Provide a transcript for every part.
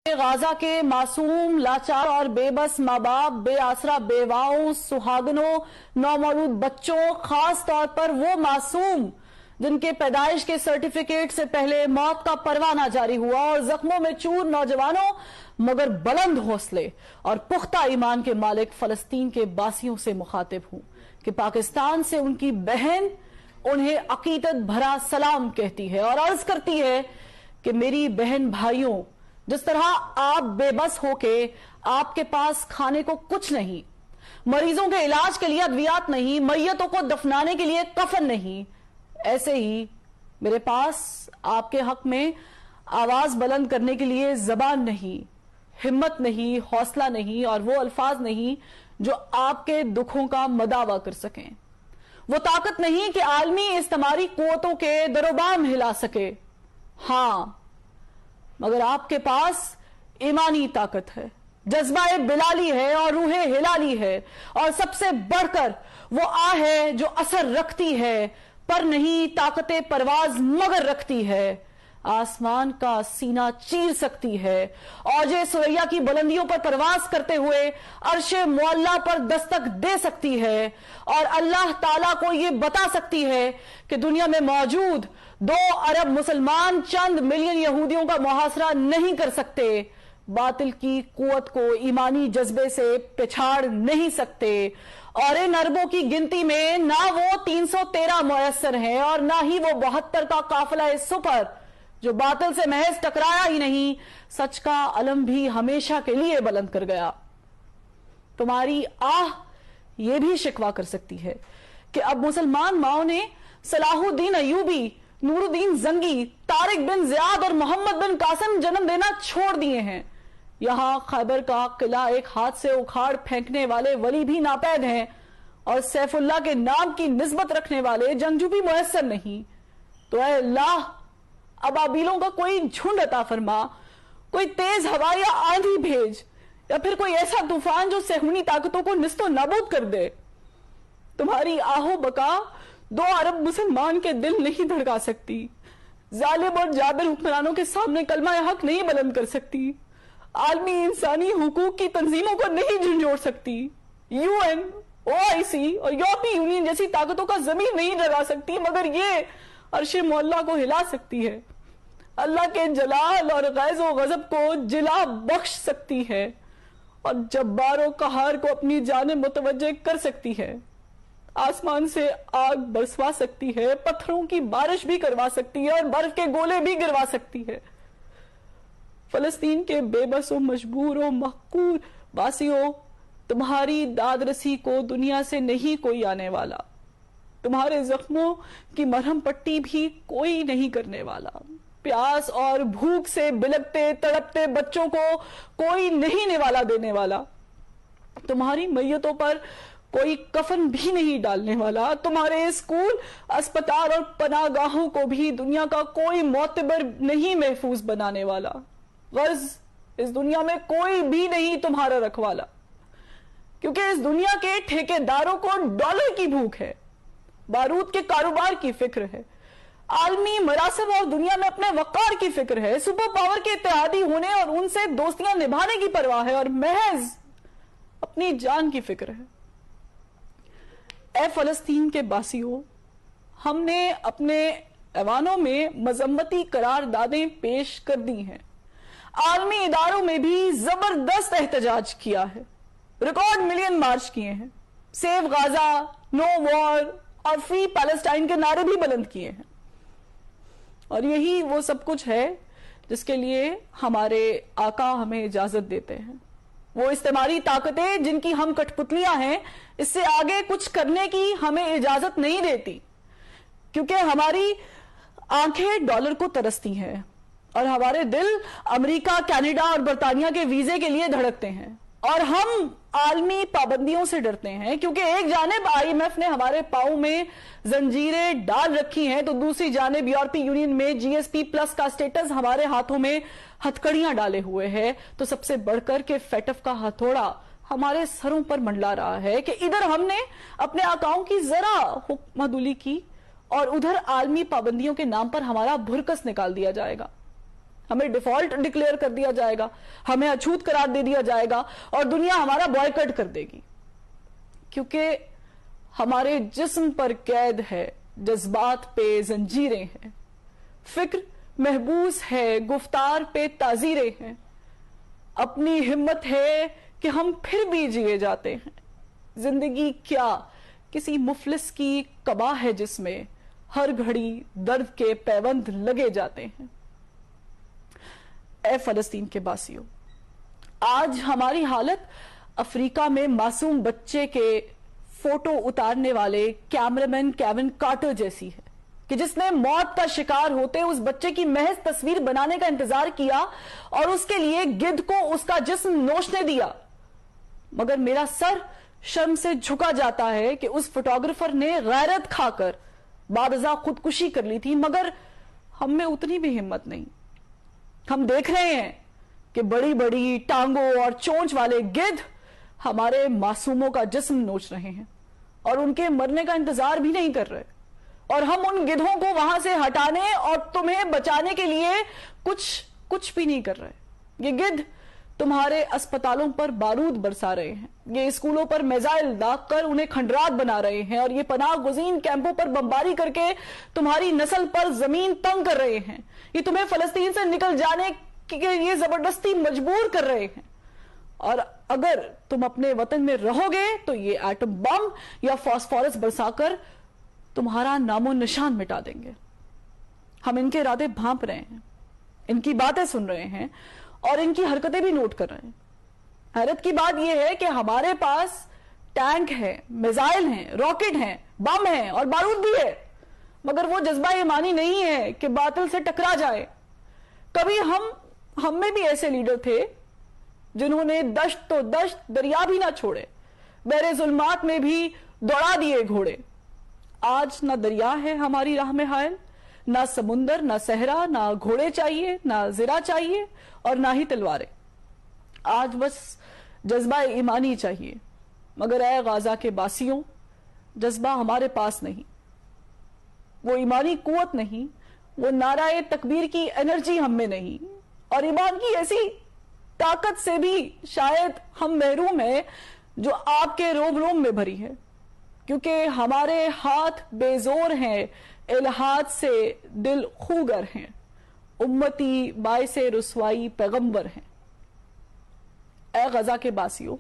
غازہ کے معصوم لاچار اور بے بس ماں باپ، بے آسرا بیواؤں، سہاگنوں، نومولود بچوں، خاص طور پر وہ معصوم جن کے پیدائش کے سرٹیفکیٹ سے پہلے موت کا پروانہ جاری ہوا، اور زخموں میں چور نوجوانوں مگر بلند حوصلے اور پختہ ایمان کے مالک فلسطین کے باسیوں سے مخاطب ہوں کہ پاکستان سے ان کی بہن انہیں عقیدت بھرا سلام کہتی ہے اور عرض کرتی ہے کہ میری بہن بھائیوں، جس طرح آپ بے بس ہو کے آپ کے پاس کھانے کو کچھ نہیں، مریضوں کے علاج کے لیے ادویات نہیں، میتوں کو دفنانے کے لیے کفن نہیں، ایسے ہی میرے پاس آپ کے حق میں آواز بلند کرنے کے لیے زبان نہیں، ہمت نہیں، حوصلہ نہیں، اور وہ الفاظ نہیں جو آپ کے دکھوں کا مداوع کر سکیں، وہ طاقت نہیں کہ عالمی استعماری قوتوں کے دروبام ہلا سکے، ہاں مگر آپ کے پاس ایمانی طاقت ہے، جذبہ بلالی ہے اور روح ہلالی ہے، اور سب سے بڑھ کر وہ آہ ہے جو اثر رکھتی ہے پر نہیں طاقت پرواز مگر رکھتی ہے، آسمان کا سینہ چیر سکتی ہے، اور جو سریا کی بلندیوں پر پرواز کرتے ہوئے عرش معلیٰ پر دستک دے سکتی ہے، اور اللہ تعالیٰ کو یہ بتا سکتی ہے کہ دنیا میں موجود 2 ارب مسلمان چند ملین یہودیوں کا محاصرہ نہیں کر سکتے، باطل کی قوت کو ایمانی جذبے سے پچھاڑ نہیں سکتے، اور ان اربوں کی گنتی میں نہ وہ 313 میسر ہیں اور نہ ہی وہ 72 کا قافلہ سپر جو باطل سے محض ٹکرایا ہی نہیں، سچ کا علم بھی ہمیشہ کے لیے بلند کر گیا۔ تمہاری آہ یہ بھی شکوہ کر سکتی ہے کہ اب مسلمان ماؤں نے صلاح الدین ایوبی، نور الدین زنگی، طارق بن زیاد اور محمد بن قاسم جنم دینا چھوڑ دیے ہیں، یہاں خیبر کا قلعہ ایک ہاتھ سے اکھاڑ پھینکنے والے ولی بھی ناپید ہیں، اور سیف اللہ کے نام کی نسبت رکھنے والے جنگجو بھی میسر نہیں، تو اے اللہ ابابیلوں کا کوئی جھنڈ عطا فرما، کوئی تیز ہوا یا آندھی بھیج، یا پھر کوئی ایسا طوفان جو صہیونی طاقتوں کو نیست و نابود کر دے۔ تمہاری آہو بکا 2 ارب مسلمان کے دل نہیں دھڑکا سکتی، ظالم اور جابر حکمرانوں کے سامنے کلمہ حق نہیں بلند کر سکتی، عالمی انسانی حقوق کی تنظیموں کو نہیں جھنجھوڑ سکتی، UN، OIC اور یورپی یونین جیسی طاقتوں کا ضمیر نہیں ڈرا سکتی، مگر یہ عرش معلیٰ کو ہلا سکتی ہے، اللہ کے جلال اور غیظ و غضب کو جلا بخش سکتی ہے، اور جبار و قہار کو اپنی جانب متوجہ کر سکتی ہے، آسمان سے آگ برسوا سکتی ہے، پتھروں کی بارش بھی کروا سکتی ہے، اور برف کے گولے بھی گروا سکتی ہے۔ فلسطین کے بے بس و مجبور و محقور باسیوں، تمہاری داد رسی کو دنیا سے نہیں کوئی آنے والا، تمہارے زخموں کی مرہم پٹی بھی کوئی نہیں کرنے والا، پیاس اور بھوک سے بلکتے تڑپتے بچوں کو کوئی نہیں نوالا دینے والا، تمہاری میتوں پر کوئی کفن بھی نہیں ڈالنے والا، تمہارے اسکول، اسپتال اور پناہ گاہوں کو بھی دنیا کا کوئی معتبر نہیں محفوظ بنانے والا، غرض اس دنیا میں کوئی بھی نہیں تمہارا رکھوالا، کیونکہ اس دنیا کے ٹھیکیداروں کو ڈالر کی بھوک ہے، بارود کے کاروبار کی فکر ہے، عالمی مراسم اور دنیا میں اپنے وقار کی فکر ہے، سپر پاور کے اتحادی ہونے اور ان سے دوستیاں نبھانے کی پرواہ ہے، اور محض اپنی جان کی فکر ہے۔ اے فلسطین کے باسیوں، ہم نے اپنے ایوانوں میں مذمتی قراردادیں پیش کر دی ہیں، عالمی اداروں میں بھی زبردست احتجاج کیا ہے، ریکارڈ ملین مارچ کیے ہیں، سیو غازہ، نو وار اور فری پیلسٹائن کے نعرے بھی بلند کیے ہیں، اور یہی وہ سب کچھ ہے جس کے لیے ہمارے آقا ہمیں اجازت دیتے ہیں۔ وہ استعماری طاقتیں جن کی ہم کٹ پتلیاں ہیں، اس سے آگے کچھ کرنے کی ہمیں اجازت نہیں دیتی، کیونکہ ہماری آنکھیں ڈالر کو ترستی ہیں اور ہمارے دل امریکہ، کینیڈا اور برطانیہ کے ویزے کے لیے دھڑکتے ہیں، اور ہم عالمی پابندیوں سے ڈرتے ہیں، کیونکہ ایک جانب IMF نے ہمارے پاؤں میں زنجیریں ڈال رکھی ہیں تو دوسری جانب یورپی یونین میں GSP+ کا سٹیٹس ہمارے ہاتھوں میں ہتھکڑیاں ڈالے ہوئے ہے، تو سب سے بڑھ کر کے فیٹف کا ہتھوڑا ہمارے سروں پر منڈلا رہا ہے کہ ادھر ہم نے اپنے آقاؤں کی ذرا حکم عدولی کی، اور ادھر عالمی پابندیوں کے نام پر ہمارا بھرکس نکال دیا جائے گا۔ ہمیں ڈیفالٹ ڈکلیئر کر دیا جائے گا, ہمیں اچھوت قرار دے دیا جائے گا اور دنیا ہمارا بوائکٹ کر دے گی, کیونکہ ہمارے جسم پر قید ہے, جذبات پہ زنجیریں ہیں, فکر محبوس ہے, گفتار پہ تعزیریں ہیں, اپنی ہمت ہے کہ ہم پھر بھی جیے جاتے ہیں. زندگی کیا کسی مفلس کی قبا ہے جس میں ہر گھڑی درد کے پیوند لگے جاتے ہیں. اے فلسطین کے باسیوں, آج ہماری حالت افریقہ میں معصوم بچے کے فوٹو اتارنے والے کیمرامین کیون کارٹر جیسی ہے, کہ جس نے موت کا شکار ہوتے اس بچے کی محض تصویر بنانے کا انتظار کیا اور اس کے لیے گدھ کو اس کا جسم نوچنے دیا. مگر میرا سر شرم سے جھکا جاتا ہے کہ اس فوٹوگرافر نے غیرت کھا کر بعد ازاں خودکشی کر لی تھی, مگر ہم میں اتنی بھی ہمت نہیں. ہم دیکھ رہے ہیں کہ بڑی بڑی ٹانگوں اور چونچ والے گدھ ہمارے معصوموں کا جسم نوچ رہے ہیں اور ان کے مرنے کا انتظار بھی نہیں کر رہے, اور ہم ان گدھوں کو وہاں سے ہٹانے اور تمہیں بچانے کے لیے کچھ بھی نہیں کر رہے. یہ گدھ تمہارے اسپتالوں پر بارود برسا رہے ہیں, یہ اسکولوں پر میزائل داغ کر انہیں کھنڈرات بنا رہے ہیں, اور یہ پناہ گزین کیمپوں پر بمباری کر کے تمہاری نسل پر زمین تنگ کر رہے ہیں. یہ تمہیں فلسطین سے نکل جانے کے لیے زبردستی مجبور کر رہے ہیں, اور اگر تم اپنے وطن میں رہو گے تو یہ ایٹم بم یا فاسفورس برسا کر تمہارا نام و نشان مٹا دیں گے. ہم ان کے ارادے بھانپ رہے ہیں, ان کی باتیں سن رہے ہیں اور ان کی حرکتیں بھی نوٹ کر رہے ہیں. حیرت کی بات یہ ہے کہ ہمارے پاس ٹینک ہے, میزائل ہیں, راکٹ ہیں, بم ہیں اور بارود بھی ہے, مگر وہ جذبہ ایمانی نہیں ہے کہ باطل سے ٹکرا جائے. کبھی ہم میں بھی ایسے لیڈر تھے جنہوں نے دشت تو دشت دریا بھی نہ چھوڑے, بحر ظلمات میں بھی دوڑا دیے گھوڑے. آج نہ دریا ہے ہماری راہ میں حائل, نہ سمندر, نہ صحرا, نہ گھوڑے چاہیے, نہ زرہ چاہیے اور نہ ہی تلواریں. آج بس جذبہ ایمانی چاہیے, مگر اے غازہ کے باسیوں, جذبہ ہمارے پاس نہیں, وہ ایمانی قوت نہیں, وہ نعرہ تکبیر کی انرجی ہم میں نہیں, اور ایمان کی ایسی طاقت سے بھی شاید ہم محروم ہیں جو آپ کے روم روم میں بھری ہے, کیونکہ ہمارے ہاتھ بے زور ہیں, الہات سے دل خوگر ہیں, امتی باعث رسوائی پیغمبر ہیں. اے غزہ کے باسیوں,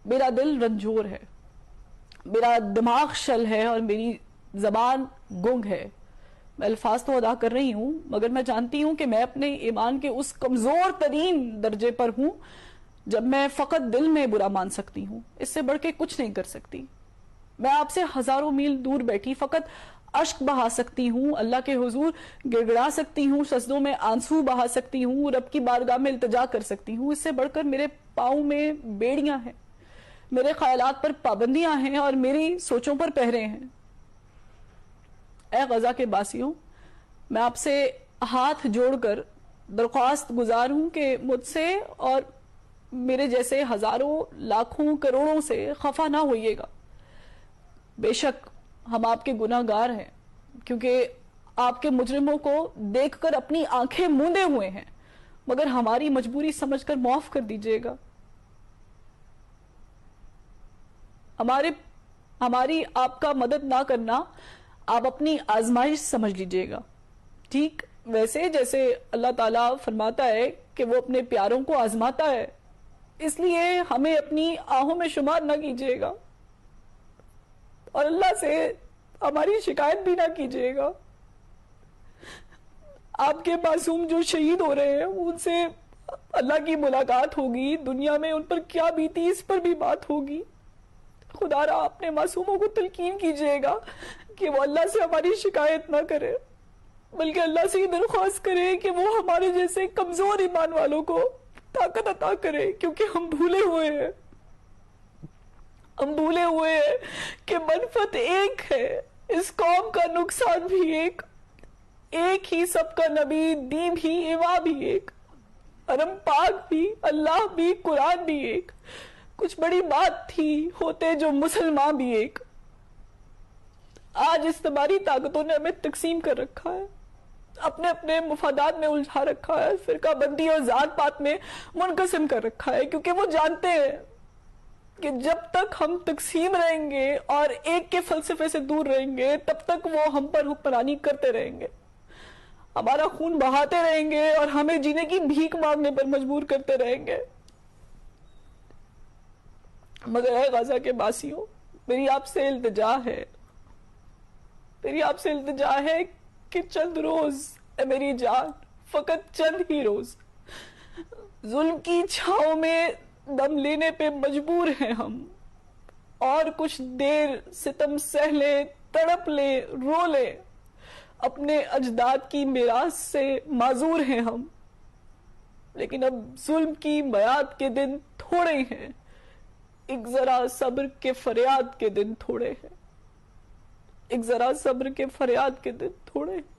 میرا دل رنجور ہے, میرا دماغ شل ہے اور میری زبان گنگ ہے. میں الفاظ تو ادا کر رہی ہوں, مگر میں جانتی ہوں کہ میں اپنے ایمان کے اس کمزور ترین درجے پر ہوں جب میں فقط دل میں برا مان سکتی ہوں, اس سے بڑھ کے کچھ نہیں کر سکتی. میں آپ سے ہزاروں میل دور بیٹھی فقط اشک بہا سکتی ہوں, اللہ کے حضور گڑگڑا سکتی ہوں, سجدوں میں آنسو بہا سکتی ہوں, رب کی بارگاہ میں التجا کر سکتی ہوں. اس سے بڑھ کر میرے پاؤں میں بیڑیاں ہیں, میرے خیالات پر پابندیاں ہیں اور میری سوچوں پر پہرے ہیں. اے غزہ کے باسیوں, میں آپ سے ہاتھ جوڑ کر درخواست گزار ہوں کہ مجھ سے اور میرے جیسے ہزاروں لاکھوں کروڑوں سے خفا نہ ہوئیے گا. بے شک ہم آپ کے گناہ گار ہیں, کیونکہ آپ کے مجرموں کو دیکھ کر اپنی آنکھیں موندے ہوئے ہیں, مگر ہماری مجبوری سمجھ کر معاف کر دیجئے گا. ہماری آپ کا مدد نہ کرنا آپ اپنی آزمائش سمجھ لیجئے گا, ٹھیک ویسے جیسے اللہ تعالیٰ فرماتا ہے کہ وہ اپنے پیاروں کو آزماتا ہے. اس لیے ہمیں اپنی آہوں میں شمار نہ کیجئے گا اور اللہ سے ہماری شکایت بھی نہ کیجئے گا. آپ کے معصوم جو شہید ہو رہے ہیں ان سے اللہ کی ملاقات ہوگی, دنیا میں ان پر کیا بیتی اس پر بھی بات ہوگی. خدا را اپنے معصوموں کو تلقین کیجئے گا کہ وہ اللہ سے ہماری شکایت نہ کرے, بلکہ اللہ سے یہ درخواست کرے کہ وہ ہمارے جیسے کمزور ایمان والوں کو طاقت عطا کرے, کیونکہ ہم بھولے ہوئے ہیں. ہم بھولے ہوئے ہیں کہ منفعت ایک ہے, اس قوم کا نقصان بھی ایک ہی سب کا نبی, دین بھی, ایوا بھی ایک, حرم پاک بھی, اللہ بھی, قرآن بھی ایک. کچھ بڑی بات تھی ہوتے جو مسلمان بھی ایک. آج اس تمہاری طاقتوں نے ہمیں تقسیم کر رکھا ہے. اپنے اپنے مفادات میں الجھا رکھا ہے، فرقہ بندی اور ذات پات میں منقسم کر رکھا ہے، کیونکہ وہ جانتے ہیں کہ جب تک ہم تقسیم رہیں گے اور ایک کے فلسفے سے دور رہیں گے تب تک وہ ہم پر حکمرانی کرتے رہیں گے، ہمارا خون بہاتے رہیں گے اور ہمیں جینے کی بھیک مانگنے پر مجبور کرتے رہیں گے۔ مگر اے غزہ کے باسیوں، میری آپ سے التجا ہے، میری آپ سے التجا ہے کہ چند روز، اے میری جان، فقط چند ہی روز ظلم کی چھاؤں میں دم لینے پہ مجبور ہیں ہم، اور کچھ دیر ستم سہ لیں، تڑپ لیں، رو لیں، اپنے اجداد کی میراث سے معذور ہیں ہم، لیکن اب ظلم کی میعاد کے دن تھوڑے ہیں، ایک ذرا صبر کے فریاد کے دن تھوڑے ہیں، ایک ذرا صبر کے فریاد کے دن تھوڑے ہیں۔